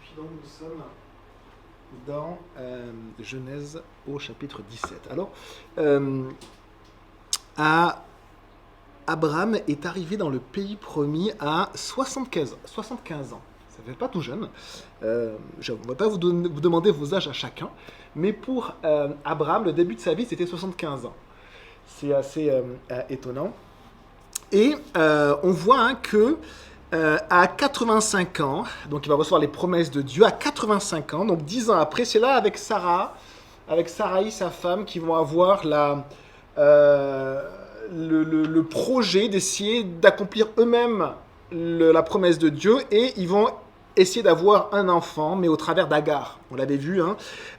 puis donc nous sommes dans Genèse au chapitre 17. Alors, Abraham est arrivé dans le pays promis à 75 ans. Ça ne fait pas tout jeune. Je ne vais pas vous demander vos âges à chacun, mais pour Abraham, le début de sa vie, c'était 75 ans. C'est assez étonnant. Et on voit que à 85 ans, donc il va recevoir les promesses de Dieu, à 85 ans, donc 10 ans après, c'est là avec Sarai, sa femme, qui vont avoir le projet d'essayer d'accomplir eux-mêmes la promesse de Dieu, et ils vont essayer d'avoir un enfant, mais au travers d'Agar. On l'avait vu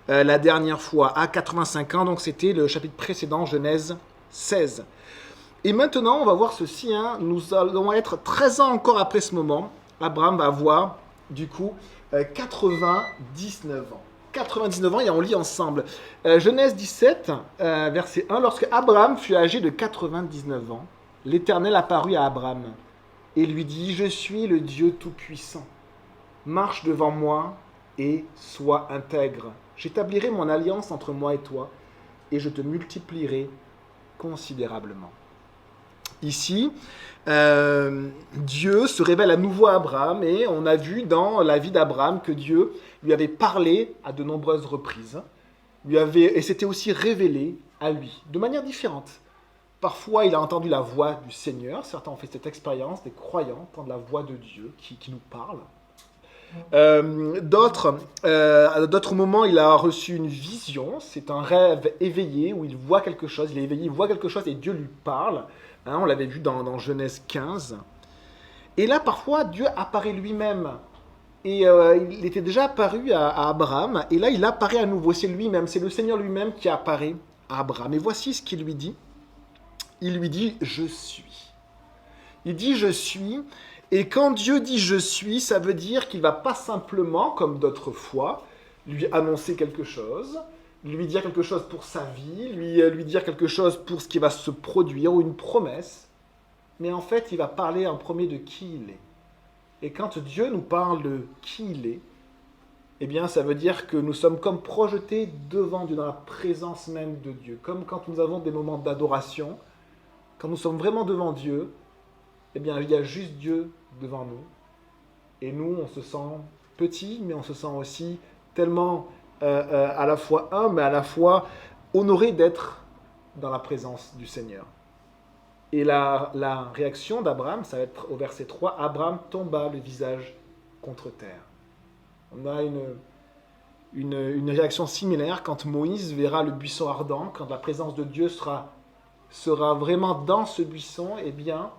la dernière fois, à 85 ans, donc c'était le chapitre précédent, Genèse 16. Et maintenant, on va voir ceci, nous allons être 13 ans encore après ce moment. Abraham va avoir, du coup, 99 ans. 99 ans, et on lit ensemble. Genèse 17, verset 1. Lorsque Abraham fut âgé de 99 ans, l'Éternel apparut à Abraham et lui dit, « Je suis le Dieu Tout-Puissant. Marche devant moi et sois intègre. J'établirai mon alliance entre moi et toi, et je te multiplierai considérablement. » Ici, Dieu se révèle à nouveau à Abraham, et on a vu dans la vie d'Abraham que Dieu lui avait parlé à de nombreuses reprises, et s'était aussi révélé à lui, de manière différente. Parfois, il a entendu la voix du Seigneur, certains ont fait cette expérience, des croyants entendent la voix de Dieu qui nous parle. À d'autres moments, il a reçu une vision, c'est un rêve éveillé où il voit quelque chose, il est éveillé, il voit quelque chose et Dieu lui parle. On l'avait vu dans Genèse 15. Et là, parfois, Dieu apparaît lui-même. Et il était déjà apparu à Abraham, et là, il apparaît à nouveau. C'est lui-même, c'est le Seigneur lui-même qui apparaît à Abraham. Et voici ce qu'il lui dit. Il lui dit « Je suis ». Il dit « Je suis ». Et quand Dieu dit « Je suis », ça veut dire qu'il ne va pas simplement, comme d'autres fois, lui annoncer quelque chose, lui dire quelque chose pour sa vie, lui dire quelque chose pour ce qui va se produire, ou une promesse. Mais en fait, il va parler en premier de qui il est. Et quand Dieu nous parle de qui il est, eh bien, ça veut dire que nous sommes comme projetés devant Dieu, dans la présence même de Dieu. Comme quand nous avons des moments d'adoration, quand nous sommes vraiment devant Dieu, eh bien, il y a juste Dieu devant nous. Et nous, on se sent petit, mais on se sent aussi tellement à la fois humble, mais à la fois honoré d'être dans la présence du Seigneur. Et la réaction d'Abraham, ça va être au verset 3, Abraham tomba le visage contre terre. On a une réaction similaire quand Moïse verra le buisson ardent, quand la présence de Dieu sera vraiment dans ce buisson, eh bien,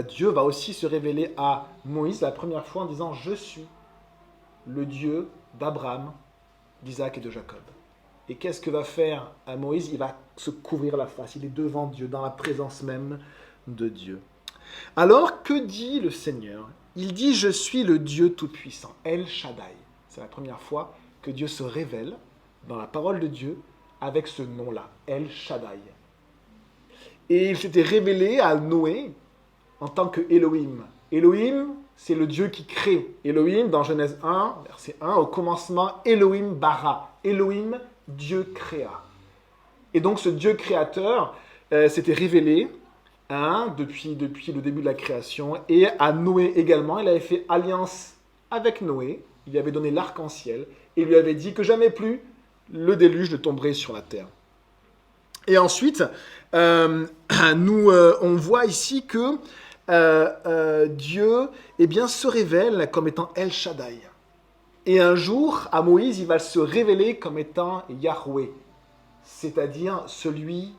Dieu va aussi se révéler à Moïse la première fois en disant « Je suis le Dieu d'Abraham, d'Isaac et de Jacob ». Et qu'est-ce que va faire Moïse? Il va se couvrir la face, il est devant Dieu, dans la présence même de Dieu. Alors, que dit le Seigneur? Il dit « Je suis le Dieu Tout-Puissant », El Shaddai. C'est la première fois que Dieu se révèle dans la parole de Dieu avec ce nom-là, El Shaddai. Et il s'était révélé à Noé en tant que Elohim. Elohim, c'est le Dieu qui crée. Elohim, dans Genèse 1, verset 1, au commencement, Elohim bara. Elohim, Dieu créa. Et donc ce Dieu créateur s'était révélé depuis le début de la création, et à Noé également. Il avait fait alliance avec Noé, il lui avait donné l'arc-en-ciel, et il lui avait dit que jamais plus le déluge ne tomberait sur la terre. Et ensuite, on voit ici que Dieu se révèle comme étant El Shaddai. Et un jour, à Moïse, il va se révéler comme étant Yahweh, c'est-à-dire celui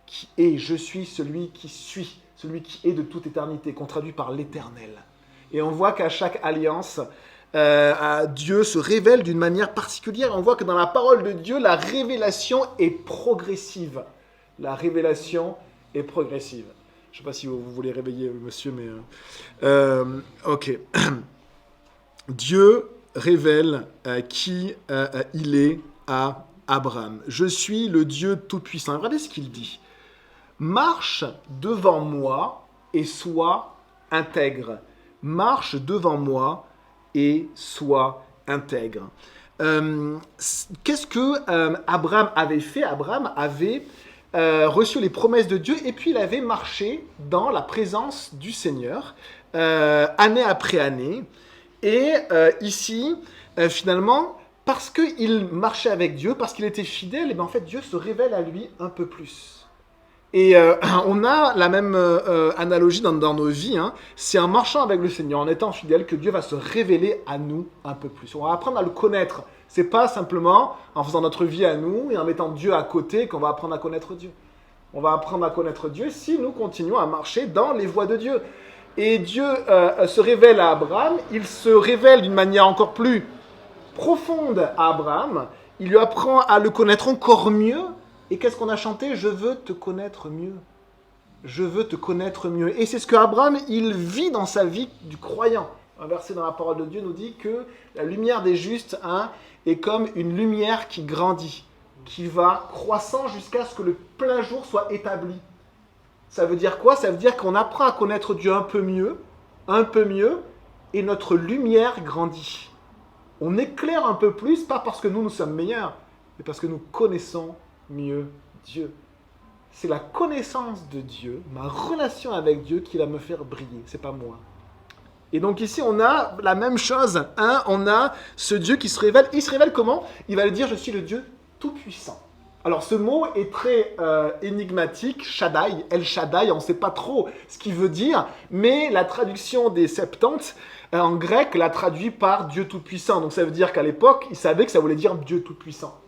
qui est, je suis celui qui suis, celui qui est de toute éternité, qu'on traduit par l'éternel. Et on voit qu'à chaque alliance, Dieu se révèle d'une manière particulière. On voit que dans la parole de Dieu, la révélation est progressive. La révélation est progressive. Je ne sais pas si vous voulez réveiller monsieur, mais... ok. Dieu révèle qui il est à Abraham. Je suis le Dieu Tout-Puissant. Regardez ce qu'il dit. Marche devant moi et sois intègre. Marche devant moi et sois intègre. Qu'est-ce que Abraham avait fait? Abraham avait reçu les promesses de Dieu et puis il avait marché dans la présence du Seigneur année après année. Et ici, finalement, parce qu'il marchait avec Dieu, parce qu'il était fidèle, et bien en fait Dieu se révèle à lui un peu plus. Et on a la même analogie dans nos vies. Hein. C'est en marchant avec le Seigneur, en étant fidèle, que Dieu va se révéler à nous un peu plus. On va apprendre à le connaître. C'est pas simplement en faisant notre vie à nous et en mettant Dieu à côté qu'on va apprendre à connaître Dieu. On va apprendre à connaître Dieu si nous continuons à marcher dans les voies de Dieu. Et Dieu se révèle à Abraham. Il se révèle d'une manière encore plus profonde à Abraham. Il lui apprend à le connaître encore mieux. Et qu'est-ce qu'on a chanté? Je veux te connaître mieux. Je veux te connaître mieux. Et c'est ce que Abraham, il vit dans sa vie du croyant. Un verset dans la parole de Dieu nous dit que la lumière des justes est comme une lumière qui grandit, qui va croissant jusqu'à ce que le plein jour soit établi. Ça veut dire quoi? Ça veut dire qu'on apprend à connaître Dieu un peu mieux, et notre lumière grandit. On éclaire un peu plus, pas parce que nous sommes meilleurs, mais parce que nous connaissons mieux Dieu. C'est la connaissance de Dieu, ma relation avec Dieu qui va me faire briller, c'est pas moi. Et donc ici on a la même chose, on a ce Dieu qui se révèle. Il se révèle comment? Il va le dire, je suis le Dieu tout-puissant. Alors ce mot est très énigmatique, Shaddai, El Shaddai, on ne sait pas trop ce qu'il veut dire, mais la traduction des Septante en grec la traduit par Dieu tout-puissant. Donc ça veut dire qu'à l'époque, il savait que ça voulait dire Dieu tout-puissant.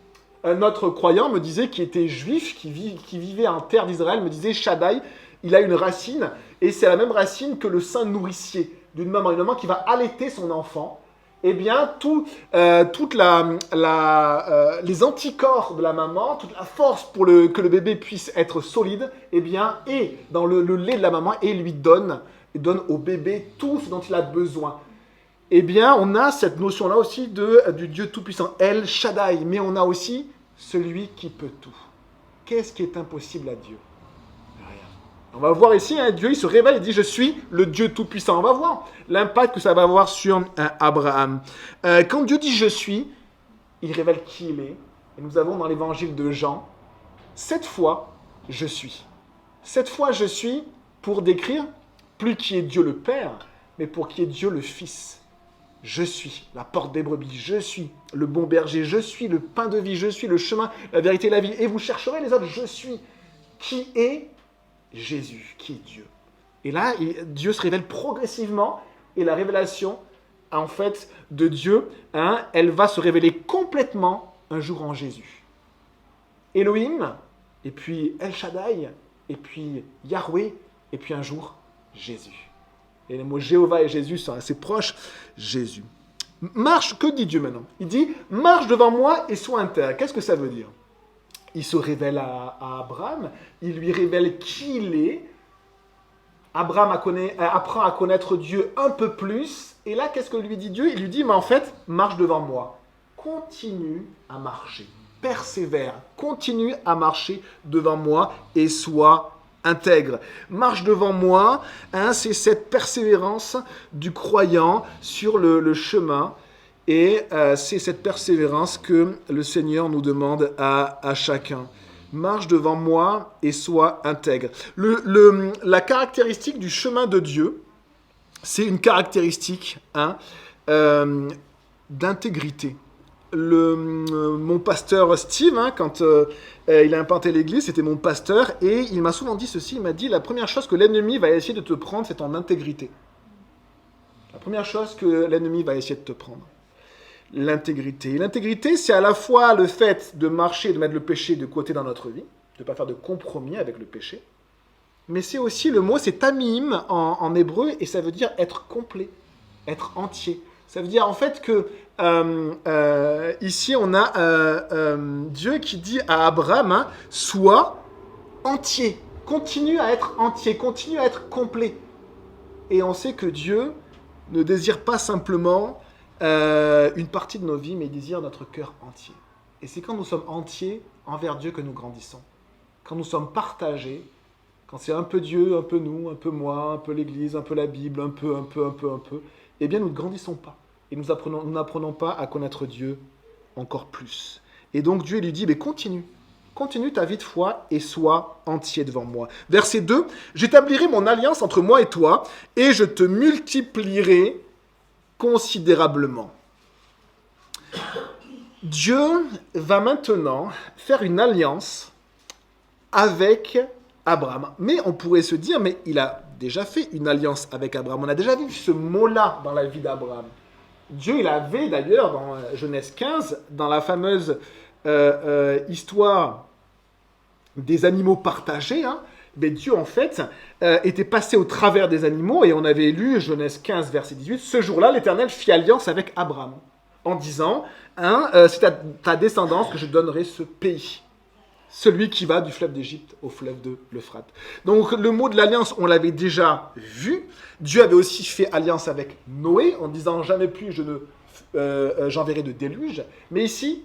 Un autre croyant me disait, qui était juif, qui vivait en terre d'Israël, me disait Shaddai, il a une racine, et c'est la même racine que le saint nourricier d'une maman, une maman qui va allaiter son enfant. Eh bien, toutes les anticorps de la maman, toute la force pour que le bébé puisse être solide, eh bien, est dans le lait de la maman et lui donne au bébé tout ce dont il a besoin. Eh bien, on a cette notion-là aussi du Dieu tout-puissant, El Shaddai, mais on a aussi celui qui peut tout. Qu'est-ce qui est impossible à Dieu? Rien. On va voir ici, Dieu, il se révèle, il dit, je suis le Dieu tout-puissant. On va voir l'impact que ça va avoir sur Abraham. Quand Dieu dit « je suis », il révèle qui il est. Et nous avons dans l'évangile de Jean, 7 fois « je suis ». 7 fois « je suis » pour décrire plus qui est Dieu le Père, mais pour qui est Dieu le Fils. Je suis la porte des brebis, je suis le bon berger, je suis le pain de vie, je suis le chemin, la vérité et la vie. Et vous chercherez les autres, je suis. Qui est Jésus, qui est Dieu. Et là, Dieu se révèle progressivement, et la révélation, en fait, de Dieu, elle va se révéler complètement un jour en Jésus. Elohim, et puis El Shaddai, et puis Yahweh, et puis un jour, Jésus. Et les mots Jéhovah et Jésus sont assez proches. Jésus. Marche, que dit Dieu maintenant? Il dit, marche devant moi et sois intègre. Qu'est-ce que ça veut dire? Il se révèle à Abraham, il lui révèle qui il est. Abraham apprend à connaître Dieu un peu plus. Et là, qu'est-ce que lui dit Dieu? Il lui dit, mais en fait, marche devant moi. Continue à marcher. Persévère. Continue à marcher devant moi et sois intègre. Marche devant moi, c'est cette persévérance du croyant sur le chemin. Et c'est cette persévérance que le Seigneur nous demande à chacun. Marche devant moi et sois intègre. La caractéristique du chemin de Dieu, c'est une caractéristique d'intégrité. Mon pasteur Steve, quand il a implanté l'église, c'était mon pasteur, et il m'a souvent dit ceci, il m'a dit, la première chose que l'ennemi va essayer de te prendre, c'est ton intégrité. La première chose que l'ennemi va essayer de te prendre. L'intégrité. Et l'intégrité, c'est à la fois le fait de marcher, de mettre le péché de côté dans notre vie, de ne pas faire de compromis avec le péché, mais c'est aussi, le mot, c'est tamim en hébreu, et ça veut dire être complet, être entier. Ça veut dire en fait que ici on a Dieu qui dit à Abraham, sois entier, continue à être entier, continue à être complet. Et on sait que Dieu ne désire pas simplement une partie de nos vies, mais il désire notre cœur entier. Et c'est quand nous sommes entiers envers Dieu que nous grandissons. Quand nous sommes partagés, quand c'est un peu Dieu, un peu nous, un peu moi, un peu l'Église, un peu la Bible, un peu, eh bien nous ne grandissons pas. et nous n'apprenons pas à connaître Dieu encore plus. Et donc Dieu lui dit, mais continue ta vie de foi et sois entier devant moi. Verset 2, j'établirai mon alliance entre moi et toi, et je te multiplierai considérablement. Dieu va maintenant faire une alliance avec Abraham. Mais on pourrait se dire, mais il a déjà fait une alliance avec Abraham. On a déjà vu ce mot-là dans la vie d'Abraham. Dieu, il avait d'ailleurs, dans Genèse 15, dans la fameuse histoire des animaux partagés, mais Dieu, en fait, était passé au travers des animaux, et on avait lu Genèse 15, verset 18, « Ce jour-là, l'Éternel fit alliance avec Abraham, en disant, c'est à ta descendance que je donnerai ce pays, celui qui va du fleuve d'Égypte au fleuve de l'Euphrate. » Donc, le mot de l'alliance, on l'avait déjà vu. Dieu avait aussi fait alliance avec Noé, en disant, « Jamais plus j'enverrai de déluge. » Mais ici,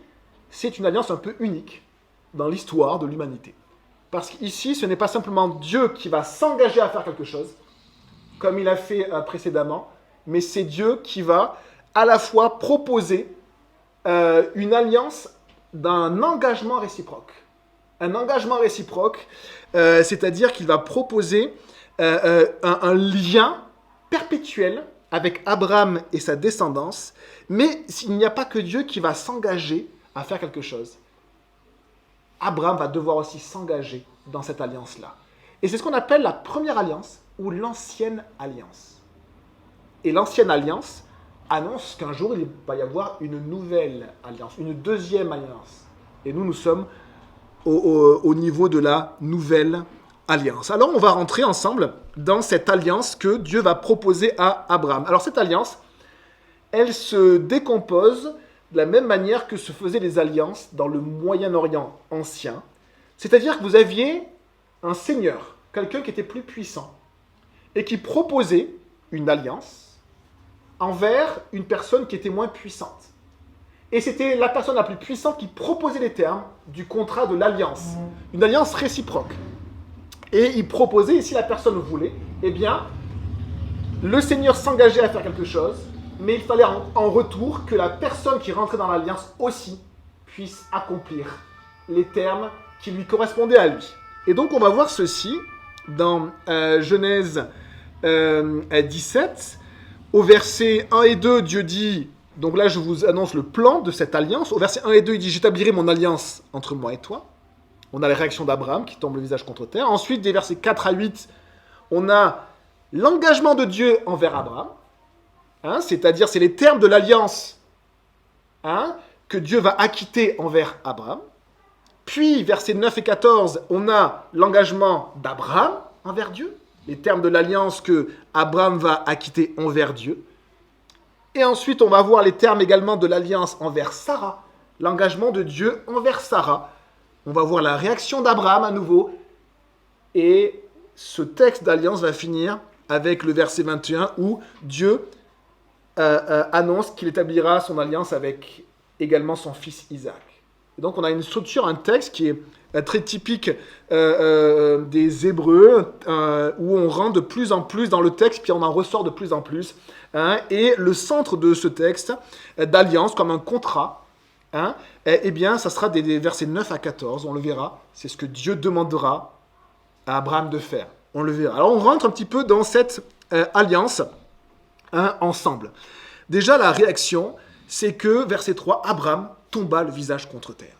c'est une alliance un peu unique dans l'histoire de l'humanité. Parce qu'ici, ce n'est pas simplement Dieu qui va s'engager à faire quelque chose, comme il a fait précédemment, mais c'est Dieu qui va à la fois proposer une alliance d'un engagement réciproque. Un engagement réciproque, c'est-à-dire qu'il va proposer un lien perpétuel avec Abraham et sa descendance, mais il n'y a pas que Dieu qui va s'engager à faire quelque chose. Abraham va devoir aussi s'engager dans cette alliance-là. Et c'est ce qu'on appelle la première alliance ou l'ancienne alliance. Et l'ancienne alliance annonce qu'un jour, il va y avoir une nouvelle alliance, une deuxième alliance. Et nous sommes au niveau de la nouvelle alliance. Alors, on va rentrer ensemble dans cette alliance que Dieu va proposer à Abraham. Alors, cette alliance, elle se décompose de la même manière que se faisaient les alliances dans le Moyen-Orient ancien. C'est-à-dire que vous aviez un seigneur, quelqu'un qui était plus puissant, et qui proposait une alliance envers une personne qui était moins puissante. Et c'était la personne la plus puissante qui proposait les termes du contrat de l'alliance, une alliance réciproque. Et il proposait, et si la personne voulait, eh bien, le seigneur s'engageait à faire quelque chose, mais il fallait en retour que la personne qui rentrait dans l'alliance aussi puisse accomplir les termes qui lui correspondaient à lui. Et donc on va voir ceci dans Genèse 17, au verset 1 et 2, Dieu dit, donc là je vous annonce le plan de cette alliance, au verset 1 et 2 il dit « J'établirai mon alliance entre moi et toi ». On a la réaction d'Abraham qui tombe le visage contre terre. Ensuite, des versets 4 à 8, on a l'engagement de Dieu envers Abraham. C'est-à-dire, c'est les termes de l'alliance que Dieu va acquitter envers Abraham. Puis, versets 9 et 14, on a l'engagement d'Abraham envers Dieu, les termes de l'alliance que Abraham va acquitter envers Dieu. Et ensuite, on va voir les termes également de l'alliance envers Sarah, l'engagement de Dieu envers Sarah. On va voir la réaction d'Abraham à nouveau. Et ce texte d'alliance va finir avec le verset 21 où Dieu annonce qu'il établira son alliance avec également son fils Isaac. Et donc on a une structure, un texte qui est très typique des Hébreux, où on rentre de plus en plus dans le texte, puis on en ressort de plus en plus. Et le centre de ce texte d'alliance, comme un contrat, eh bien, ça sera des versets 9 à 14, on le verra. C'est ce que Dieu demandera à Abraham de faire. On le verra. Alors on rentre un petit peu dans cette alliance ensemble. Déjà, la réaction, c'est que, verset 3, Abraham tomba le visage contre terre.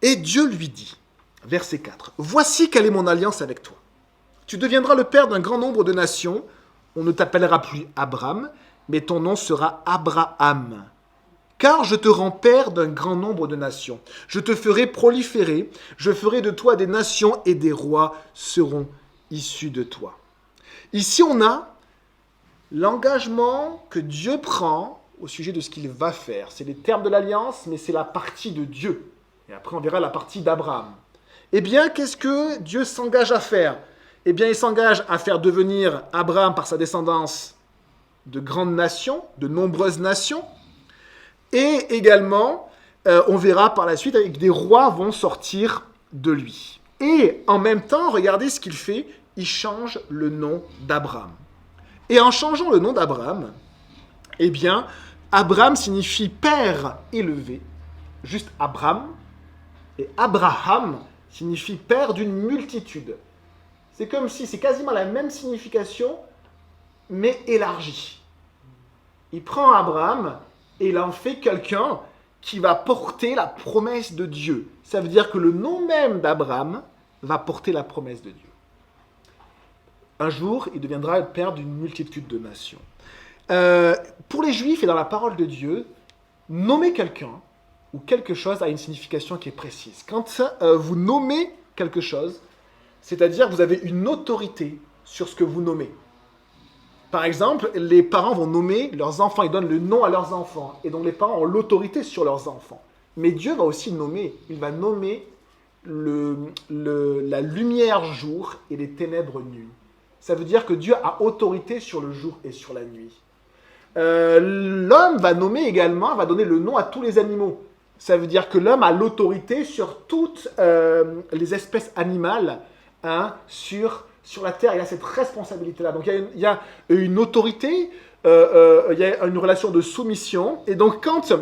Et Dieu lui dit, verset 4, « Voici quelle est mon alliance avec toi. Tu deviendras le père d'un grand nombre de nations. On ne t'appellera plus Abraham, mais ton nom sera Abraham. Car je te rends père d'un grand nombre de nations. Je te ferai proliférer, je ferai de toi des nations et des rois seront issus de toi. » Ici, on a l'engagement que Dieu prend au sujet de ce qu'il va faire. C'est les termes de l'alliance, mais c'est la partie de Dieu. Et après, on verra la partie d'Abraham. Eh bien, qu'est-ce que Dieu s'engage à faire? Eh bien, il s'engage à faire devenir Abraham, par sa descendance, de grandes nations, de nombreuses nations. Et également, on verra par la suite, avec des rois vont sortir de lui. Et en même temps, regardez ce qu'il fait, il change le nom d'Abraham. Et en changeant le nom d'Abraham, Eh bien, Abraham signifie père élevé, juste Abraham, et Abraham signifie père d'une multitude. C'est comme si c'est quasiment la même signification, mais élargie. Il prend Abraham et il en fait quelqu'un qui va porter la promesse de Dieu. Ça veut dire que le nom même d'Abraham va porter la promesse de Dieu. Un jour, il deviendra le père d'une multitude de nations. Pour les Juifs et dans la parole de Dieu, nommer quelqu'un ou quelque chose a une signification qui est précise. Quand vous nommez quelque chose, c'est-à-dire que vous avez une autorité sur ce que vous nommez. Par exemple, les parents vont nommer leurs enfants, ils donnent le nom à leurs enfants, et donc les parents ont l'autorité sur leurs enfants. Mais Dieu va aussi nommer, il va nommer la lumière jour et les ténèbres nuit. Ça veut dire que Dieu a autorité sur le jour et sur la nuit. L'homme va nommer également, va donner le nom à tous les animaux. Ça veut dire que l'homme a l'autorité sur toutes les espèces animales, sur la terre. Il a cette responsabilité-là. Donc il y a une autorité, il y a une relation de soumission. Et donc quand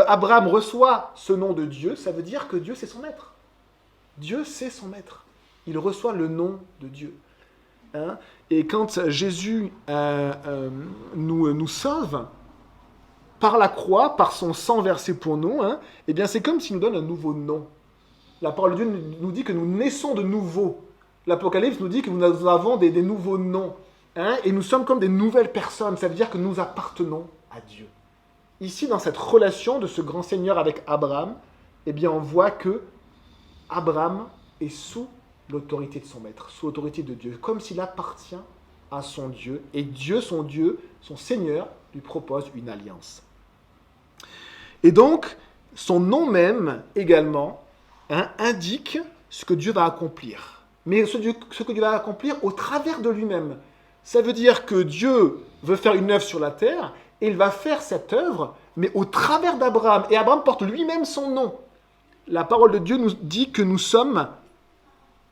Abraham reçoit ce nom de Dieu, ça veut dire que Dieu c'est son maître. Dieu c'est son maître. Il reçoit le nom de Dieu. Et quand Jésus nous sauve par la croix, par son sang versé pour nous, eh bien c'est comme s'il nous donne un nouveau nom. La parole de Dieu nous dit que nous naissons de nouveau. L'Apocalypse nous dit que nous avons des nouveaux noms. Et nous sommes comme des nouvelles personnes. Ça veut dire que nous appartenons à Dieu. Ici, dans cette relation de ce grand Seigneur avec Abraham, eh bien on voit que Abraham est sous l'autorité de son maître, sous l'autorité de Dieu, comme s'il appartient à son Dieu, et Dieu, son Seigneur, lui propose une alliance. Et donc, son nom même, également, indique ce que Dieu va accomplir. Mais ce que Dieu va accomplir au travers de lui-même. Ça veut dire que Dieu veut faire une œuvre sur la terre, et il va faire cette œuvre, mais au travers d'Abraham. Et Abraham porte lui-même son nom. La parole de Dieu nous dit que nous sommes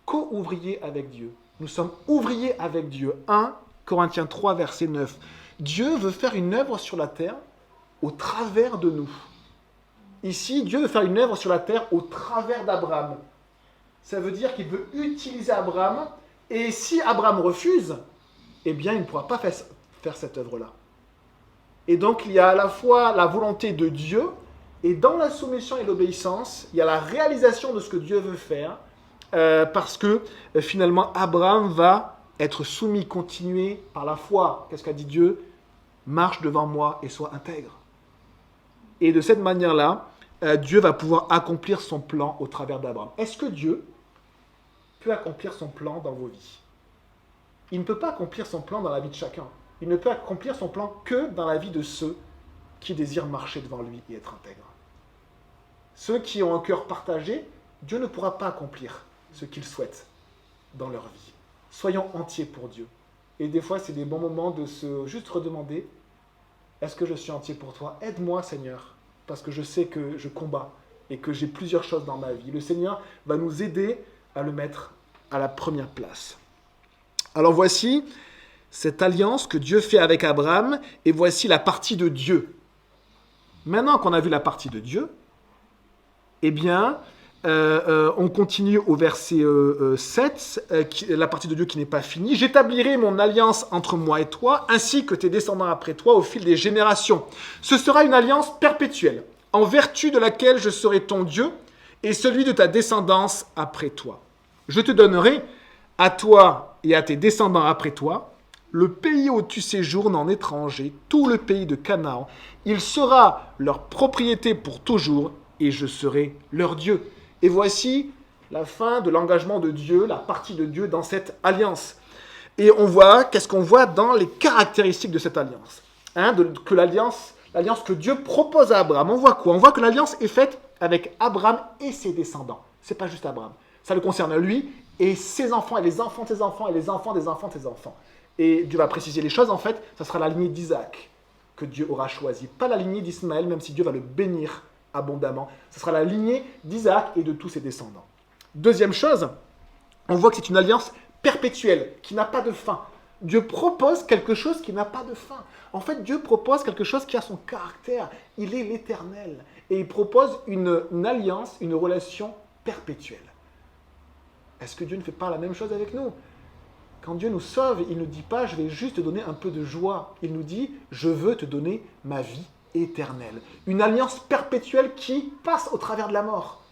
co-ouvriers avec Dieu. Nous sommes ouvriers avec Dieu. 1 Corinthiens 3, verset 9. Dieu veut faire une œuvre sur la terre au travers de nous. Ici, Dieu veut faire une œuvre sur la terre au travers d'Abraham. Ça veut dire qu'il veut utiliser Abraham, et si Abraham refuse, eh bien, il ne pourra pas faire cette œuvre-là. Et donc, il y a à la fois la volonté de Dieu, et dans la soumission et l'obéissance, il y a la réalisation de ce que Dieu veut faire, parce que finalement Abraham va être soumis, continué par la foi. Qu'est-ce qu'a dit Dieu ? Marche devant moi et sois intègre. Et de cette manière-là, Dieu va pouvoir accomplir son plan au travers d'Abraham. Est-ce que Dieu peut accomplir son plan dans vos vies ? Il ne peut pas accomplir son plan dans la vie de chacun. Il ne peut accomplir son plan que dans la vie de ceux qui désirent marcher devant lui et être intègres. Ceux qui ont un cœur partagé, Dieu ne pourra pas accomplir ce qu'ils souhaitent dans leur vie. Soyons entiers pour Dieu. Et des fois, c'est des bons moments de se juste redemander, est-ce que je suis entier pour toi ? Aide-moi, Seigneur, parce que je sais que je combats et que j'ai plusieurs choses dans ma vie. Le Seigneur va nous aider à le mettre à la première place. Alors voici cette alliance que Dieu fait avec Abraham, et voici la partie de Dieu. Maintenant qu'on a vu la partie de Dieu, eh bien, on continue au verset 7, la partie de Dieu qui n'est pas finie. « J'établirai mon alliance entre moi et toi, ainsi que tes descendants après toi, au fil des générations. Ce sera une alliance perpétuelle, en vertu de laquelle je serai ton Dieu et celui de ta descendance après toi. Je te donnerai, à toi et à tes descendants après toi, le pays où tu séjournes en étranger, tout le pays de Canaan. Il sera leur propriété pour toujours, et je serai leur Dieu. » Et voici la fin de l'engagement de Dieu, la partie de Dieu dans cette alliance. Et on voit, qu'est-ce qu'on voit dans les caractéristiques de cette alliance, que l'alliance que Dieu propose à Abraham. On voit quoi ? On voit que l'alliance est faite avec Abraham et ses descendants. C'est pas juste Abraham. Ça le concerne lui et ses enfants, et les enfants de ses enfants, et les enfants des enfants de ses enfants. Et Dieu va préciser les choses, en fait, ça sera la lignée d'Isaac que Dieu aura choisie, pas la lignée d'Ismaël, même si Dieu va le bénir abondamment. Ce sera la lignée d'Isaac et de tous ses descendants. Deuxième chose, on voit que c'est une alliance perpétuelle, qui n'a pas de fin. Dieu propose quelque chose qui n'a pas de fin. En fait, Dieu propose quelque chose qui a son caractère. Il est l'Éternel. Et il propose une alliance, une relation perpétuelle. Est-ce que Dieu ne fait pas la même chose avec nous? Quand Dieu nous sauve, il ne dit pas « je vais juste te donner un peu de joie ». Il nous dit « je veux te donner ma vie éternelle ». Une alliance perpétuelle qui passe au travers de la mort,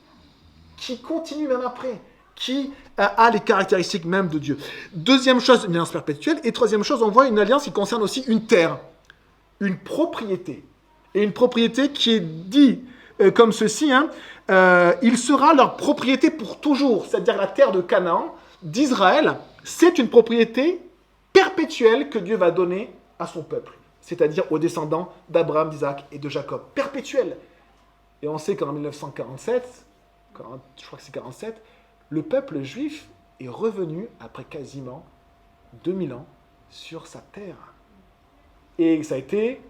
qui continue même après, qui a les caractéristiques même de Dieu. Deuxième chose, une alliance perpétuelle. Et troisième chose, on voit une alliance qui concerne aussi une terre, une propriété. Et une propriété qui est dit comme ceci, il sera leur propriété pour toujours. C'est-à-dire la terre de Canaan, d'Israël, c'est une propriété perpétuelle que Dieu va donner à son peuple. C'est-à-dire aux descendants d'Abraham, d'Isaac et de Jacob. Perpétuelle. Et on sait qu'en 1947, je crois que c'est 47, le peuple juif est revenu après quasiment 2000 ans sur sa terre. Et ça a été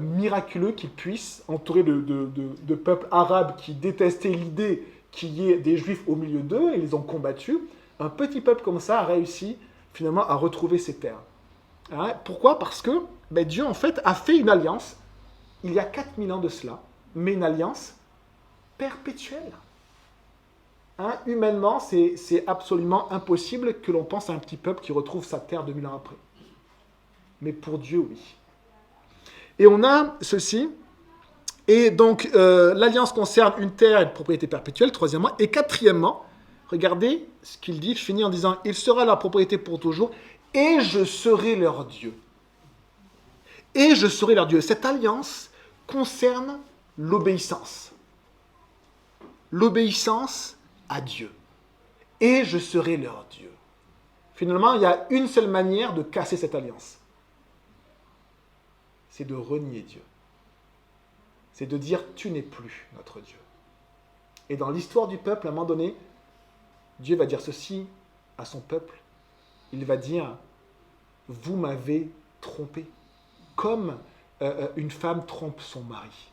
miraculeux qu'ils puissent, entourés de peuples arabes qui détestaient l'idée qu'il y ait des juifs au milieu d'eux, et ils les ont combattus. Un petit peuple comme ça a réussi finalement à retrouver ses terres. Pourquoi? Parce que Dieu en fait a fait une alliance il y a 4000 ans de cela, mais une alliance perpétuelle. Humainement, c'est absolument impossible que l'on pense à un petit peuple qui retrouve sa terre 2000 ans après. Mais pour Dieu, oui. Et on a ceci. Et donc, l'alliance concerne une terre et une propriété perpétuelle, troisièmement. Et quatrièmement, regardez ce qu'il dit, je finis en disant « Il sera leur propriété pour toujours, et je serai leur Dieu. » Et je serai leur Dieu. Cette alliance concerne l'obéissance. L'obéissance à Dieu. Et je serai leur Dieu. Finalement, il y a une seule manière de casser cette alliance. C'est de renier Dieu. C'est de dire, tu n'es plus notre Dieu. Et dans l'histoire du peuple, à un moment donné, Dieu va dire ceci à son peuple. Il va dire, vous m'avez trompé, comme une femme trompe son mari.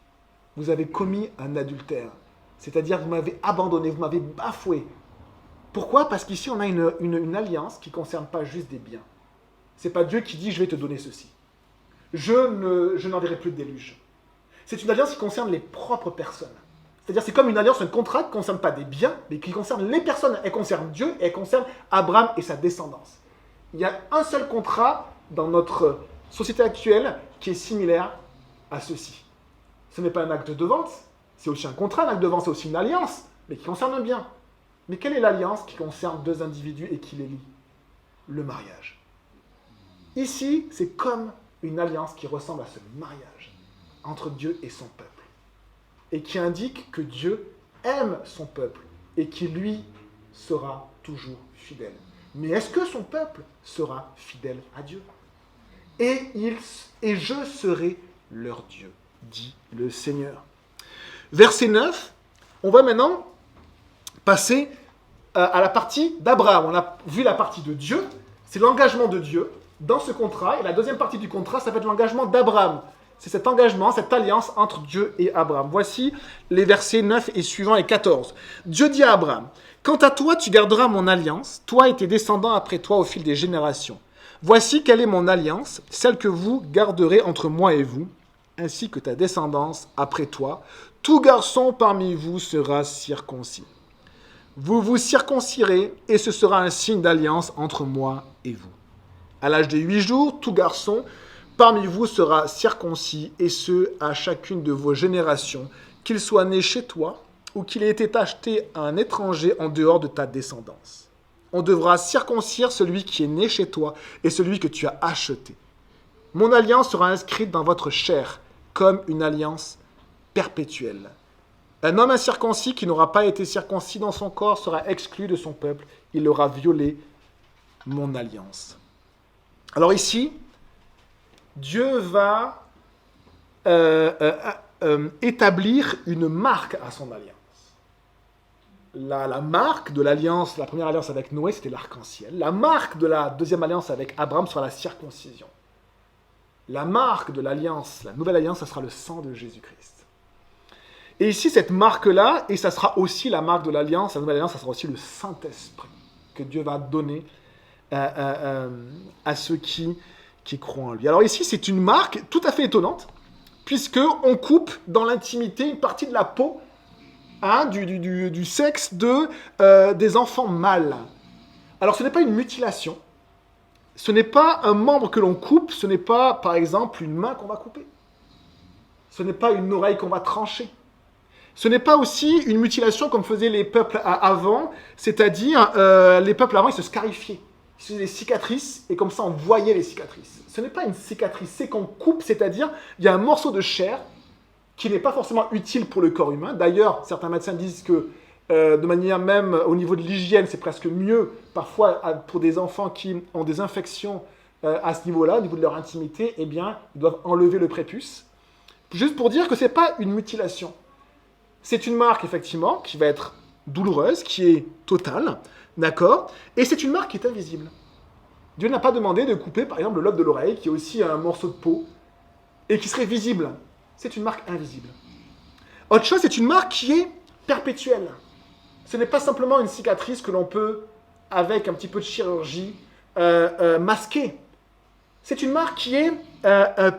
Vous avez commis un adultère. C'est-à-dire, vous m'avez abandonné, vous m'avez bafoué. Pourquoi? Parce qu'ici, on a une alliance qui ne concerne pas juste des biens. Ce n'est pas Dieu qui dit, je vais te donner ceci. Je n'enverrai plus de déluge. C'est une alliance qui concerne les propres personnes. C'est-à-dire, c'est comme une alliance, un contrat qui ne concerne pas des biens, mais qui concerne les personnes. Elle concerne Dieu et elle concerne Abraham et sa descendance. Il y a un seul contrat dans notre société actuelle qui est similaire à ceci. Ce n'est pas un acte de vente, c'est aussi un contrat. Un acte de vente, c'est aussi une alliance, mais qui concerne un bien. Mais quelle est l'alliance qui concerne deux individus et qui les lie? Le mariage. Ici, c'est comme une alliance qui ressemble à ce mariage entre Dieu et son peuple. Et qui indique que Dieu aime son peuple et qui lui sera toujours fidèle. Mais est-ce que son peuple sera fidèle à Dieu? Et je serai leur Dieu, dit le Seigneur. Verset 9, on va maintenant passer à la partie d'Abraham. On a vu la partie de Dieu, c'est l'engagement de Dieu dans ce contrat. Et la deuxième partie du contrat, ça va être l'engagement d'Abraham. C'est cet engagement, cette alliance entre Dieu et Abraham. Voici les versets 9 et suivants et 14. Dieu dit à Abraham, « Quant à toi, tu garderas mon alliance, toi et tes descendants après toi au fil des générations. Voici quelle est mon alliance, celle que vous garderez entre moi et vous, ainsi que ta descendance après toi. Tout garçon parmi vous sera circoncis. Vous vous circoncirez, et ce sera un signe d'alliance entre moi et vous. À l'âge de 8 jours, tout garçon parmi vous sera circoncis, et ce, à chacune de vos générations, qu'il soit né chez toi, ou qu'il ait été acheté à un étranger en dehors de ta descendance. On devra circoncire celui qui est né chez toi, et celui que tu as acheté. Mon alliance sera inscrite dans votre chair, comme une alliance perpétuelle. Un homme incirconcis qui n'aura pas été circoncis dans son corps sera exclu de son peuple. Il aura violé mon alliance. » Alors ici, Dieu va établir une marque à son alliance. La marque de l'alliance, la première alliance avec Noé, c'était l'arc-en-ciel. La marque de la deuxième alliance avec Abraham sera la circoncision. La marque de l'alliance, la nouvelle alliance, ça sera le sang de Jésus-Christ. Et ici, cette marque-là, et ça sera aussi la marque de l'alliance, la nouvelle alliance, ça sera aussi le Saint-Esprit que Dieu va donner à ceux qui croient en lui. Alors ici, c'est une marque tout à fait étonnante, puisque on coupe dans l'intimité une partie de la peau du sexe des enfants mâles. Alors ce n'est pas une mutilation, ce n'est pas un membre que l'on coupe, ce n'est pas, par exemple, une main qu'on va couper. Ce n'est pas une oreille qu'on va trancher. Ce n'est pas aussi une mutilation comme faisaient les peuples avant, c'est-à-dire les peuples avant, ils se scarifiaient. Ils faisaient des cicatrices et comme ça on voyait les cicatrices. Ce n'est pas une cicatrice, c'est qu'on coupe, c'est-à-dire il y a un morceau de chair qui n'est pas forcément utile pour le corps humain. D'ailleurs, certains médecins disent que de manière même au niveau de l'hygiène, c'est presque mieux parfois pour des enfants qui ont des infections à ce niveau-là, au niveau de leur intimité, eh bien, ils doivent enlever le prépuce. Juste pour dire que ce n'est pas une mutilation. C'est une marque, effectivement, qui va être douloureuse, qui est totale, d'accord? Et c'est une marque qui est invisible. Dieu n'a pas demandé de couper, par exemple, le lobe de l'oreille, qui est aussi un morceau de peau, et qui serait visible. C'est une marque invisible. Autre chose, c'est une marque qui est perpétuelle. Ce n'est pas simplement une cicatrice que l'on peut, avec un petit peu de chirurgie, masquer. C'est une marque qui est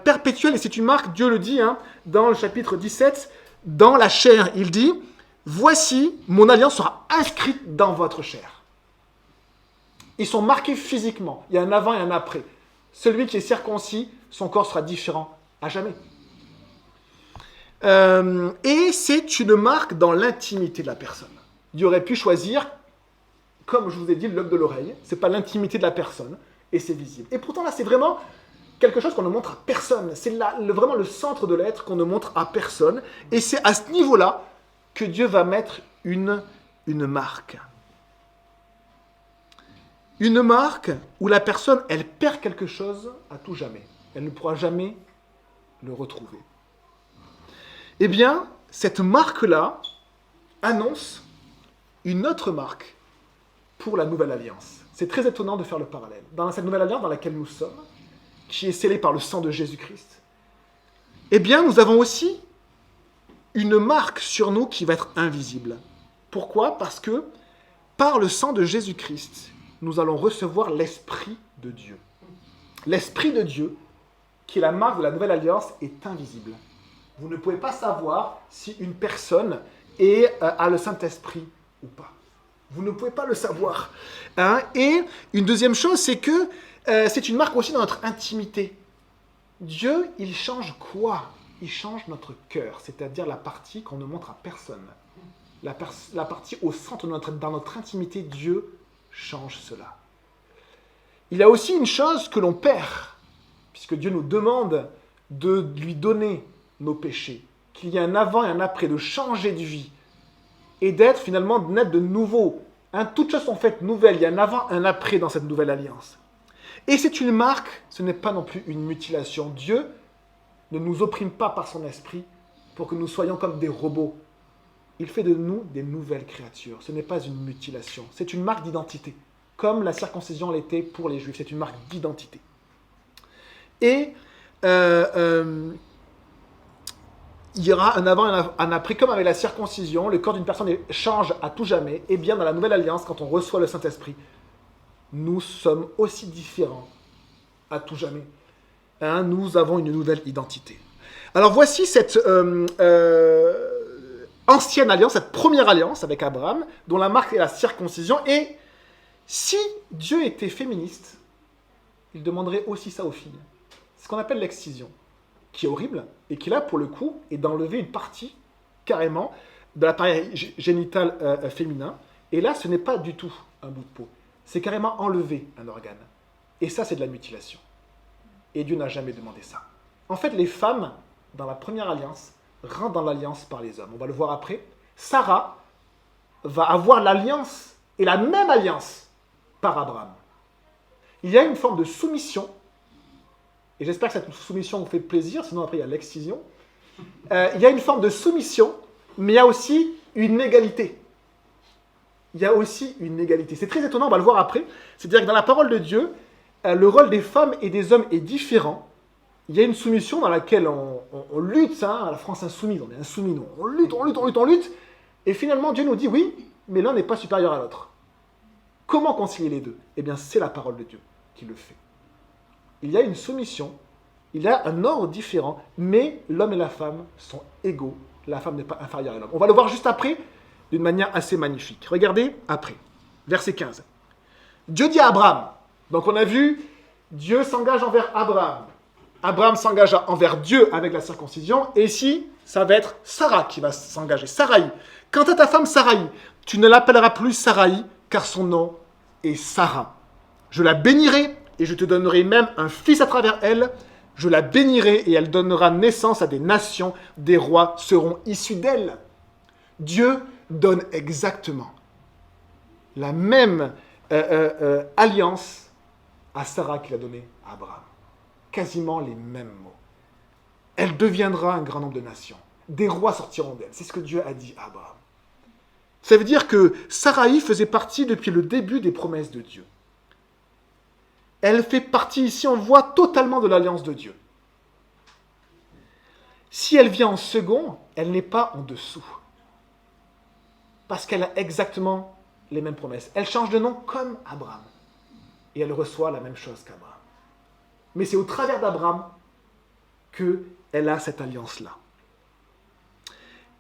perpétuelle, et c'est une marque, Dieu le dit, dans le chapitre 17, dans la chair, il dit « Voici, mon alliance sera inscrite dans votre chair. » Ils sont marqués physiquement. Il y a un avant et un après. Celui qui est circoncis, son corps sera différent à jamais. Et c'est une marque dans l'intimité de la personne. Dieu aurait pu choisir, comme je vous ai dit, le lobe de l'oreille. Ce n'est pas l'intimité de la personne et c'est visible. Et pourtant là, c'est vraiment quelque chose qu'on ne montre à personne. C'est vraiment le centre de l'être qu'on ne montre à personne. Et c'est à ce niveau-là que Dieu va mettre une marque. Une marque où la personne, elle perd quelque chose à tout jamais. Elle ne pourra jamais le retrouver. Eh bien, cette marque-là annonce une autre marque pour la nouvelle alliance. C'est très étonnant de faire le parallèle. Dans cette nouvelle alliance dans laquelle nous sommes, qui est scellée par le sang de Jésus-Christ, eh bien, nous avons aussi une marque sur nous qui va être invisible. Pourquoi ? Parce que par le sang de Jésus-Christ, nous allons recevoir l'Esprit de Dieu. L'Esprit de Dieu, qui est la marque de la nouvelle alliance, est invisible. Vous ne pouvez pas savoir si une personne a le Saint-Esprit ou pas. Vous ne pouvez pas le savoir. Et une deuxième chose, c'est que c'est une marque aussi dans notre intimité. Dieu, il change quoi ? Il change notre cœur, c'est-à-dire la partie qu'on ne montre à personne. La partie au centre dans notre intimité, Dieu change cela. Il y a aussi une chose que l'on perd, puisque Dieu nous demande de lui donner nos péchés, qu'il y ait un avant et un après, de changer de vie, et d'être finalement naître de nouveau. Toutes choses sont faites nouvelles, il y a un avant et un après dans cette nouvelle alliance. Et c'est une marque, ce n'est pas non plus une mutilation. Dieu ne nous opprime pas par son esprit pour que nous soyons comme des robots. Il fait de nous des nouvelles créatures. Ce n'est pas une mutilation, c'est une marque d'identité. Comme la circoncision l'était pour les Juifs, c'est une marque d'identité. Et il y aura un avant et un après, comme avec la circoncision, le corps d'une personne change à tout jamais. Et bien dans la nouvelle alliance, quand on reçoit le Saint-Esprit, nous sommes aussi différents à tout jamais. Nous avons une nouvelle identité. Alors voici cette ancienne alliance, cette première alliance avec Abraham, dont la marque est la circoncision. Et si Dieu était féministe, il demanderait aussi ça aux filles. C'est ce qu'on appelle l'excision, qui est horrible, et qui là, pour le coup, est d'enlever une partie, carrément, de l'appareil génital féminin. Et là, ce n'est pas du tout un bout de peau. C'est carrément enlever un organe. Et ça, c'est de la mutilation. Et Dieu n'a jamais demandé ça. En fait, les femmes, dans la première alliance, rentrent dans l'alliance par les hommes. On va le voir après. Sarah va avoir l'alliance, et la même alliance, par Abraham. Il y a une forme de soumission, et j'espère que cette soumission vous fait plaisir, sinon après il y a l'excision. Il y a une forme de soumission, mais il y a aussi une égalité. Il y a aussi une égalité. C'est très étonnant, on va le voir après. C'est-à-dire que dans la parole de Dieu, le rôle des femmes et des hommes est différent. Il y a une soumission dans laquelle on lutte, à la France insoumise, on est insoumis, nous. On lutte. Et finalement, Dieu nous dit, oui, mais l'un n'est pas supérieur à l'autre. Comment concilier les deux? Eh bien, c'est la parole de Dieu qui le fait. Il y a une soumission, il y a un ordre différent, mais l'homme et la femme sont égaux. La femme n'est pas inférieure à l'homme. On va le voir juste après, d'une manière assez magnifique. Regardez après, verset 15. Dieu dit à Abraham, donc on a vu, Dieu s'engage envers Abraham. Abraham s'engage envers Dieu avec la circoncision, et ici, ça va être Sarah qui va s'engager. Sarai. Quant à ta femme Sarai, tu ne l'appelleras plus Sarai, car son nom est Sarah. Je la bénirai, et je te donnerai même un fils à travers elle. Je la bénirai, et elle donnera naissance à des nations. Des rois seront issus d'elle. Dieu donne exactement la même alliance à Sarah qu'il a donnée à Abraham. Quasiment les mêmes mots. Elle deviendra un grand nombre de nations. Des rois sortiront d'elle. C'est ce que Dieu a dit à Abraham. Ça veut dire que Sarai faisait partie depuis le début des promesses de Dieu. Elle fait partie ici, on voit totalement de l'alliance de Dieu. Si elle vient en second, elle n'est pas en dessous. Parce qu'elle a exactement les mêmes promesses. Elle change de nom comme Abraham. Et elle reçoit la même chose qu'Abraham. Mais c'est au travers d'Abraham qu'elle a cette alliance-là.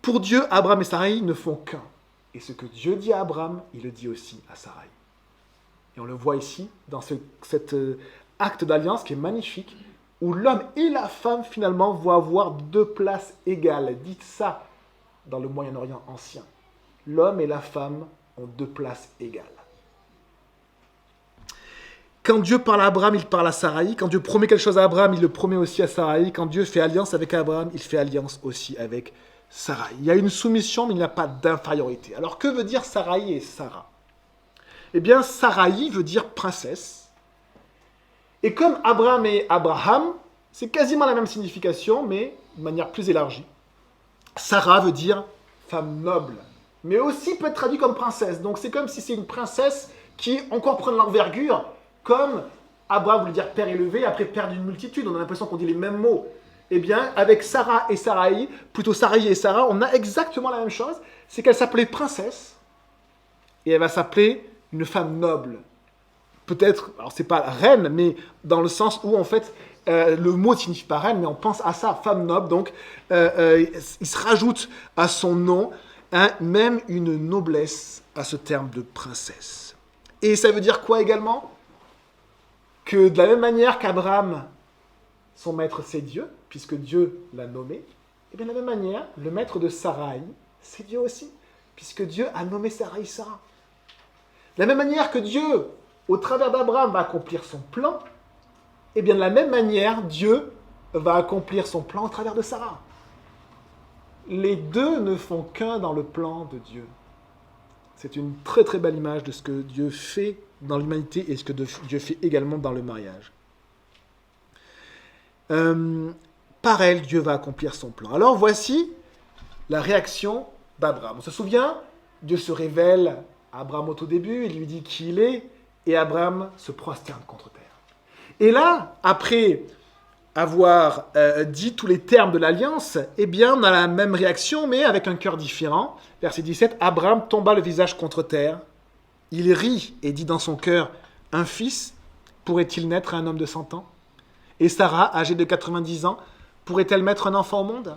Pour Dieu, Abraham et Sarai ne font qu'un. Et ce que Dieu dit à Abraham, il le dit aussi à Sarai. Et on le voit ici, dans cet acte d'alliance qui est magnifique, où l'homme et la femme, finalement, vont avoir deux places égales. Dites ça dans le Moyen-Orient ancien. L'homme et la femme ont deux places égales. Quand Dieu parle à Abraham, il parle à Sarai. Quand Dieu promet quelque chose à Abraham, il le promet aussi à Sarai. Quand Dieu fait alliance avec Abraham, il fait alliance aussi avec Sarai. Il y a une soumission, mais il n'y a pas d'infériorité. Alors, que veut dire Sarai et Sarah? Eh bien, Sarai veut dire princesse. Et comme Abraham et Abraham, c'est quasiment la même signification, mais de manière plus élargie. Sarah veut dire femme noble, mais aussi peut être traduit comme princesse. Donc, c'est comme si c'est une princesse qui encore prend de l'envergure, comme Abraham voulait dire père élevé, après père d'une multitude. On a l'impression qu'on dit les mêmes mots. Eh bien, avec Sarah et Sarai, plutôt Sarai et Sarah, on a exactement la même chose. C'est qu'elle s'appelait princesse et elle va s'appeler une femme noble. Peut-être, alors c'est pas reine, mais dans le sens où en fait, le mot ne signifie pas reine, mais on pense à ça, femme noble. Donc, il se rajoute à son nom même une noblesse à ce terme de princesse. Et ça veut dire quoi également? Que de la même manière qu'Abraham, son maître c'est Dieu, puisque Dieu l'a nommé, et bien de la même manière, le maître de Sarai, c'est Dieu aussi, puisque Dieu a nommé Sarai Sarah. De la même manière que Dieu, au travers d'Abraham, va accomplir son plan, et bien de la même manière, Dieu va accomplir son plan au travers de Sarah. Les deux ne font qu'un dans le plan de Dieu. C'est une très très belle image de ce que Dieu fait dans l'humanité et ce que Dieu fait également dans le mariage. Par elle, Dieu va accomplir son plan. Alors voici la réaction d'Abraham. On se souvient, Dieu se révèle à Abraham au tout début, il lui dit qui il est, et Abraham se prosterne contre terre. Et là, après avoir dit tous les termes de l'alliance, eh bien, on a la même réaction, mais avec un cœur différent. Verset 17, Abraham tomba le visage contre terre, il rit et dit dans son cœur, un fils pourrait-il naître à un homme de 100 ans? Et Sarah, âgée de 90 ans, pourrait-elle mettre un enfant au monde?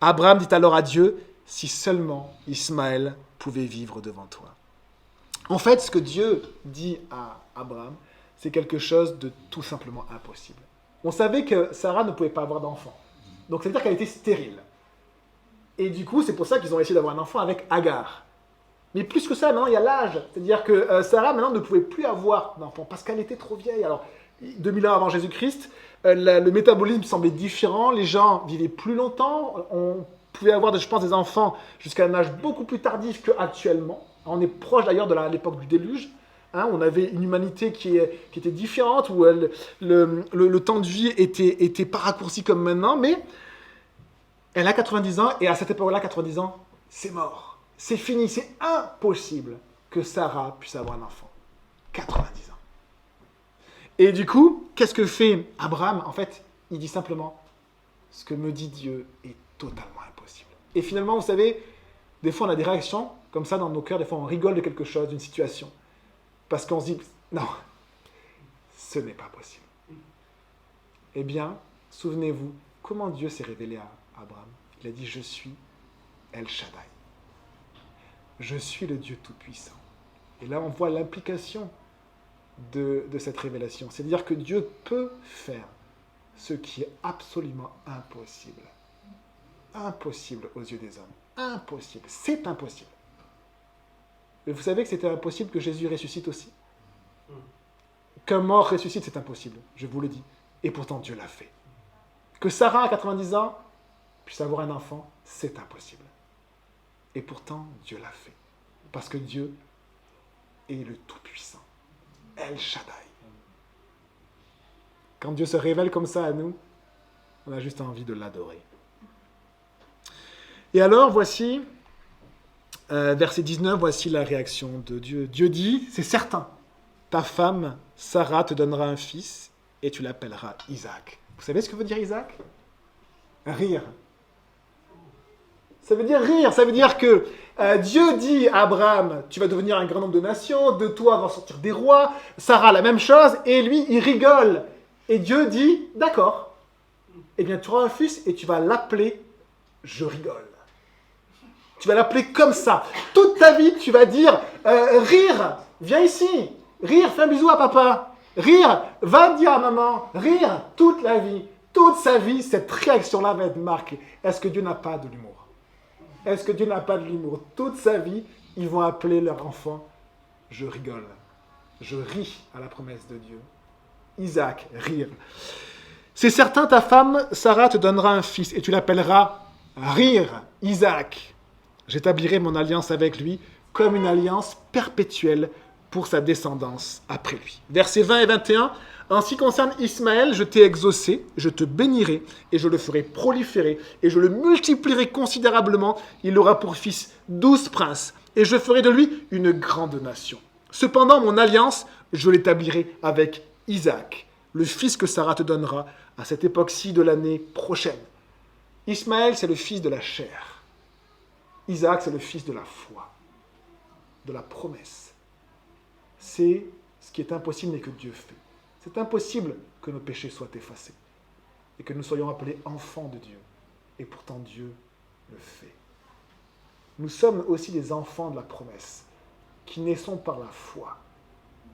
Abraham dit alors à Dieu, si seulement Ismaël pouvait vivre devant toi. En fait, ce que Dieu dit à Abraham, c'est quelque chose de tout simplement impossible. On savait que Sarah ne pouvait pas avoir d'enfant. Donc, ça veut dire qu'elle était stérile. Et du coup, c'est pour ça qu'ils ont essayé d'avoir un enfant avec Agar. Mais plus que ça, maintenant, il y a l'âge. C'est-à-dire que Sarah, maintenant, ne pouvait plus avoir d'enfant parce qu'elle était trop vieille. Alors, 2000 ans avant Jésus-Christ, le métabolisme semblait différent. Les gens vivaient plus longtemps. On pouvait avoir, je pense, des enfants jusqu'à un âge beaucoup plus tardif qu'actuellement. On est proche d'ailleurs de l'époque du déluge. On avait une humanité qui était différente, où le temps de vie était pas raccourci comme maintenant, mais elle a 90 ans, et à cette époque-là, 90 ans, c'est mort. C'est fini, c'est impossible que Sarah puisse avoir un enfant. 90 ans. Et du coup, qu'est-ce que fait Abraham? En fait, il dit simplement, ce que me dit Dieu est totalement impossible. Et finalement, vous savez, des fois on a des réactions comme ça dans nos cœurs, des fois on rigole de quelque chose, d'une situation. Parce qu'on se dit, non, ce n'est pas possible. Eh bien, souvenez-vous, comment Dieu s'est révélé à Abraham. Il a dit, je suis El Shaddai. Je suis le Dieu Tout-Puissant. Et là, on voit l'implication de cette révélation. C'est-à-dire que Dieu peut faire ce qui est absolument impossible. Impossible aux yeux des hommes. Impossible. C'est impossible. Et vous savez que c'était impossible que Jésus ressuscite aussi. Qu'un mort ressuscite, c'est impossible, je vous le dis. Et pourtant, Dieu l'a fait. Que Sarah, à 90 ans, puisse avoir un enfant, c'est impossible. Et pourtant, Dieu l'a fait. Parce que Dieu est le Tout-Puissant. El Shaddai. Quand Dieu se révèle comme ça à nous, on a juste envie de l'adorer. Et alors, voici, verset 19, voici la réaction de Dieu. Dieu dit, c'est certain, ta femme, Sarah, te donnera un fils et tu l'appelleras Isaac. Vous savez ce que veut dire Isaac? Rire. Ça veut dire rire, ça veut dire que Dieu dit à Abraham, tu vas devenir un grand nombre de nations, de toi vont sortir des rois, Sarah la même chose, et lui il rigole. Et Dieu dit, d'accord, eh bien tu auras un fils et tu vas l'appeler, je rigole. Tu vas l'appeler comme ça. Toute ta vie tu vas dire, rire, viens ici, rire, fais un bisou à papa, rire, va dire à maman, rire, toute la vie, toute sa vie, cette réaction-là va être marquée. Est-ce que Dieu n'a pas de l'humour? Est-ce que Dieu n'a pas de l'humour? Toute sa vie, ils vont appeler leur enfant « je rigole ». Je ris à la promesse de Dieu. Isaac, rire. C'est certain, ta femme, Sarah, te donnera un fils et tu l'appelleras rire, Isaac. J'établirai mon alliance avec lui comme une alliance perpétuelle pour sa descendance après lui. Versets 20 et 21. En ce qui concerne Ismaël, je t'ai exaucé, je te bénirai, et je le ferai proliférer, et je le multiplierai considérablement. Il aura pour fils 12 princes, et je ferai de lui une grande nation. Cependant, mon alliance, je l'établirai avec Isaac, le fils que Sarah te donnera à cette époque-ci de l'année prochaine. Ismaël, c'est le fils de la chair. Isaac, c'est le fils de la foi, de la promesse. C'est ce qui est impossible, mais que Dieu fait. C'est impossible que nos péchés soient effacés et que nous soyons appelés enfants de Dieu. Et pourtant Dieu le fait. Nous sommes aussi des enfants de la promesse qui naissons par la foi.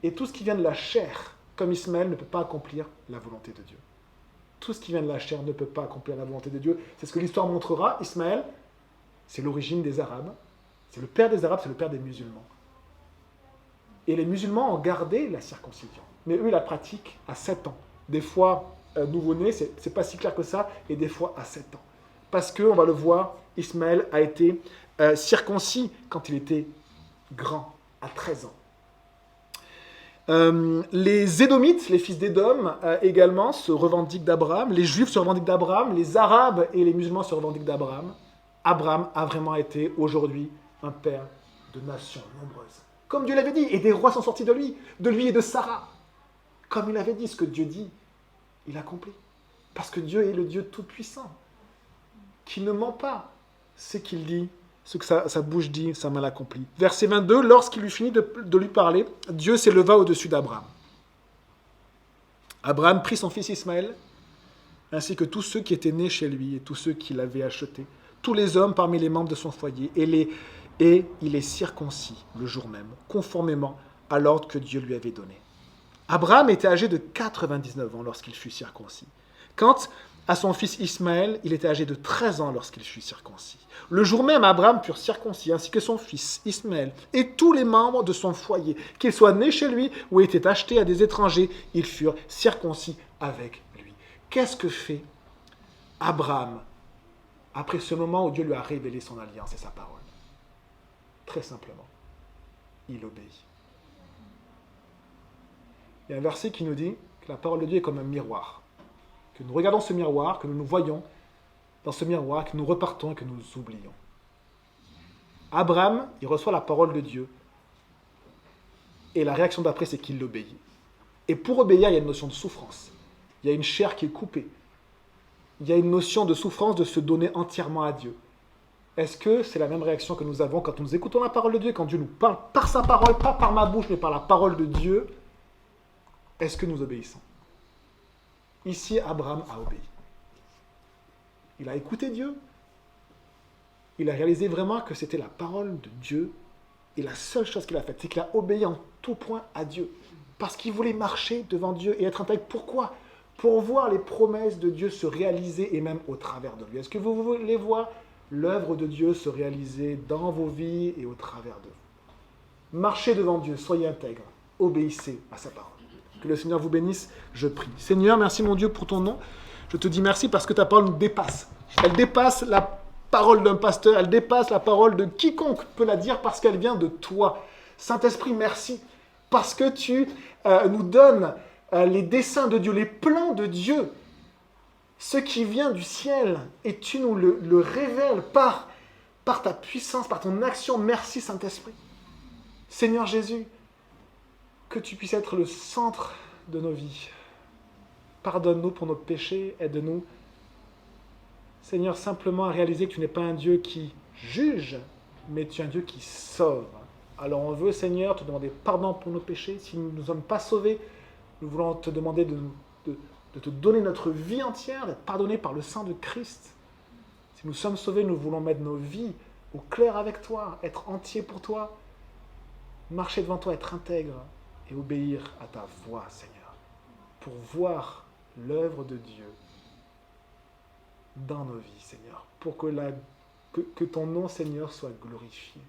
Et tout ce qui vient de la chair, comme Ismaël, ne peut pas accomplir la volonté de Dieu. Tout ce qui vient de la chair ne peut pas accomplir la volonté de Dieu. C'est ce que l'histoire montrera. Ismaël, c'est l'origine des Arabes. C'est le père des Arabes, c'est le père des musulmans. Et les musulmans ont gardé la circoncision. Mais eux, ils la pratiquent à 7 ans. Des fois, nouveau-né, c'est pas si clair que ça, et des fois à 7 ans. Parce que, on va le voir, Ismaël a été circoncis quand il était grand, à 13 ans. Les Édomites, les fils d'Édom, également se revendiquent d'Abraham. Les Juifs se revendiquent d'Abraham. Les Arabes et les musulmans se revendiquent d'Abraham. Abraham a vraiment été, aujourd'hui, un père de nations nombreuses. Comme Dieu l'avait dit, et des rois sont sortis de lui et de Sarah. Comme il avait dit, ce que Dieu dit, il accomplit. Parce que Dieu est le Dieu tout-puissant, qui ne ment pas. Ce qu'il dit, ce que sa bouche dit, sa main l'accomplit. Verset 22, lorsqu'il eut fini de lui parler, Dieu s'éleva au-dessus d'Abraham. Abraham prit son fils Ismaël, ainsi que tous ceux qui étaient nés chez lui et tous ceux qui l'avaient acheté, tous les hommes parmi les membres de son foyer, et il est circoncis le jour même, conformément à l'ordre que Dieu lui avait donné. Abraham était âgé de 99 ans lorsqu'il fut circoncis. Quant à son fils Ismaël, il était âgé de 13 ans lorsqu'il fut circoncis. Le jour même, Abraham fut circoncis, ainsi que son fils Ismaël, et tous les membres de son foyer, qu'ils soient nés chez lui ou étaient achetés à des étrangers, ils furent circoncis avec lui. Qu'est-ce que fait Abraham après ce moment où Dieu lui a révélé son alliance et sa parole? Très simplement, il obéit. Il y a un verset qui nous dit que la parole de Dieu est comme un miroir. Que nous regardons ce miroir, que nous nous voyons dans ce miroir, que nous repartons et que nous oublions. Abraham, il reçoit la parole de Dieu. Et la réaction d'après, c'est qu'il l'obéit. Et pour obéir, il y a une notion de souffrance. Il y a une chair qui est coupée. Il y a une notion de souffrance de se donner entièrement à Dieu. Est-ce que c'est la même réaction que nous avons quand nous écoutons la parole de Dieu, quand Dieu nous parle par sa parole, pas par ma bouche, mais par la parole de Dieu? Est-ce que nous obéissons? Ici, Abraham a obéi. Il a écouté Dieu. Il a réalisé vraiment que c'était la parole de Dieu. Et la seule chose qu'il a faite, c'est qu'il a obéi en tout point à Dieu. Parce qu'il voulait marcher devant Dieu et être intègre. Pourquoi? Pour voir les promesses de Dieu se réaliser et même au travers de lui. Est-ce que vous voulez voir l'œuvre de Dieu se réaliser dans vos vies et au travers de vous? Marchez devant Dieu, soyez intègres, obéissez à sa parole. Que le Seigneur vous bénisse, je prie. Seigneur, merci mon Dieu pour ton nom. Je te dis merci parce que ta parole nous dépasse. Elle dépasse la parole d'un pasteur, elle dépasse la parole de quiconque peut la dire parce qu'elle vient de toi. Saint-Esprit, merci parce que tu nous donnes les desseins de Dieu, les plans de Dieu, ce qui vient du ciel, et tu nous le révèles par ta puissance, par ton action. Merci Saint-Esprit. Seigneur Jésus, que tu puisses être le centre de nos vies. Pardonne-nous pour nos péchés, aide-nous, Seigneur, simplement à réaliser que tu n'es pas un Dieu qui juge, mais tu es un Dieu qui sauve. Alors on veut, Seigneur, te demander pardon pour nos péchés. Si nous ne sommes pas sauvés, nous voulons te demander de te donner notre vie entière, d'être pardonnés par le sang de Christ. Si nous sommes sauvés, nous voulons mettre nos vies au clair avec toi, être entiers pour toi, marcher devant toi, être intègre et obéir à ta voix, Seigneur, pour voir l'œuvre de Dieu dans nos vies, Seigneur, pour que ton nom, Seigneur, soit glorifié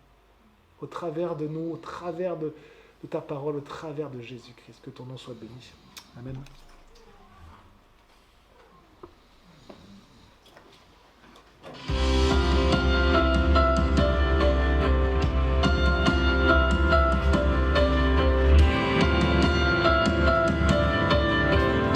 au travers de nous, au travers de ta parole, au travers de Jésus-Christ, que ton nom soit béni. Amen.